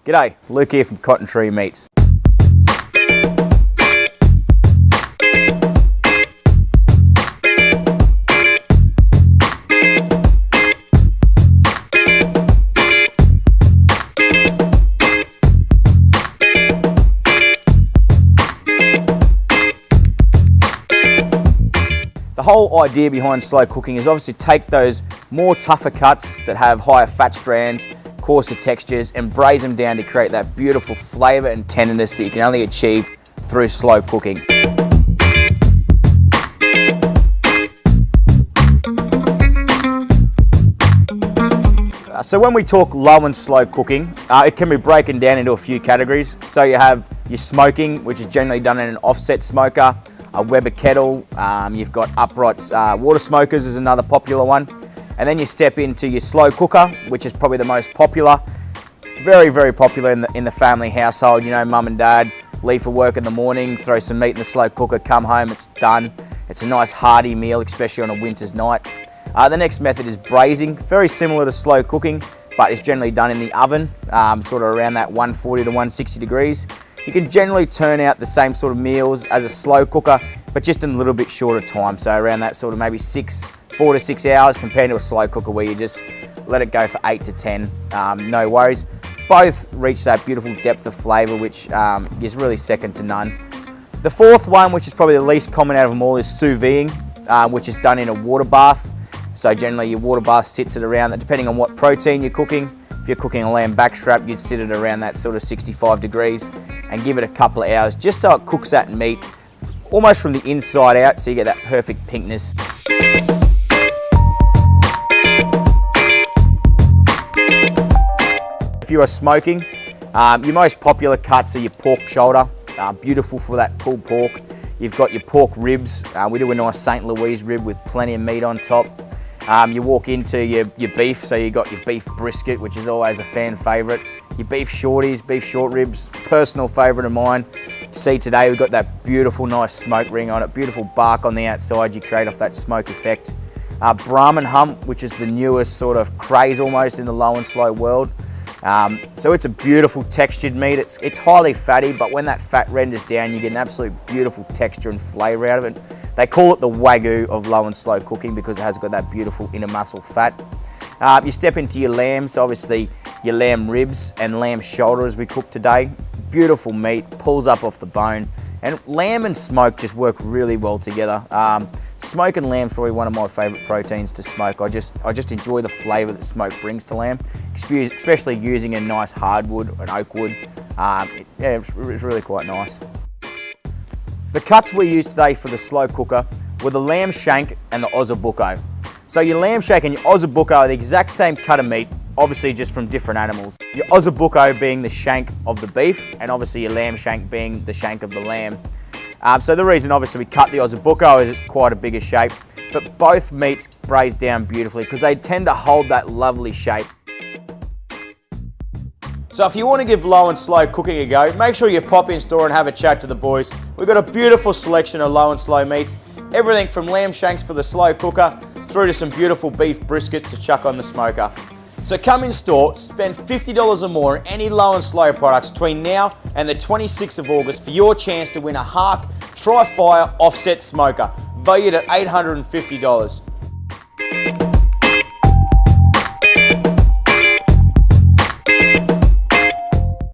G'day, Luke here from Cotton Tree Meats. The whole idea behind slow cooking is obviously take those more tougher cuts that have higher fat strands, coarser textures, and braise them down to create that beautiful flavour and tenderness that you can only achieve through slow cooking. So when we talk low and slow cooking, it can be broken down into a few categories. So you have your smoking, which is generally done in an offset smoker, a Weber kettle, you've got upright water smokers is another popular one. And then you step into your slow cooker, which is probably the most popular. Very, very popular in the family household. You know, mum and dad leave for work in the morning, throw some meat in the slow cooker, come home, it's done. It's a nice hearty meal, especially on a winter's night. The next method is braising, very similar to slow cooking, but it's generally done in the oven, sort of around that 140 to 160 degrees. You can generally turn out the same sort of meals as a slow cooker, but just in a little bit shorter time. So around that sort of maybe 4 to 6 hours compared to a slow cooker where you just let it go for 8 to 10, no worries. Both reach that beautiful depth of flavour, which is really second to none. The fourth one, which is probably the least common out of them all, is sous videing, which is done in a water bath. So generally your water bath sits at around that, depending on what protein you're cooking. If you're cooking a lamb backstrap, you'd sit at around that sort of 65 degrees and give it a couple of hours just so it cooks that meat almost from the inside out, so you get that perfect pinkness. If you are smoking, your most popular cuts are your pork shoulder, beautiful for that pulled pork. You've got your pork ribs. We do a nice St. Louis rib with plenty of meat on top. You walk into your beef, so you got your beef brisket, which is always a fan favourite. Your beef shorties, beef short ribs, personal favourite of mine. See today we've got that beautiful nice smoke ring on it, beautiful bark on the outside you create off that smoke effect. Brahman hump, which is the newest sort of craze almost in the low and slow world. So it's a beautiful textured meat. It's highly fatty, but when that fat renders down, you get an absolute beautiful texture and flavour out of it. They call it the Wagyu of low and slow cooking because it has got that beautiful inner muscle fat. You step into your lambs, obviously your lamb ribs and lamb shoulder as we cook today. Beautiful meat, pulls up off the bone. And lamb and smoke just work really well together. Smoke and lamb is probably one of my favourite proteins to smoke. I just enjoy the flavour that smoke brings to lamb, especially using a nice hardwood, an oak wood. It's really quite nice. The cuts we used today for the slow cooker were the lamb shank and the ossobuco. So your lamb shank and your ossobuco are the exact same cut of meat, obviously just from different animals. Your ossobuco being the shank of the beef, and obviously your lamb shank being the shank of the lamb. So the reason obviously we cut the ossobuco is it's quite a bigger shape, but both meats braise down beautifully because they tend to hold that lovely shape. So if you want to give low and slow cooking a go, make sure you pop in store and have a chat to the boys. We've got a beautiful selection of low and slow meats, everything from lamb shanks for the slow cooker through to some beautiful beef briskets to chuck on the smoker. So come in store, spend $50 or more on any low and slow products between now and the 26th of August for your chance to win a Hark Tri-Fire offset smoker valued at $850.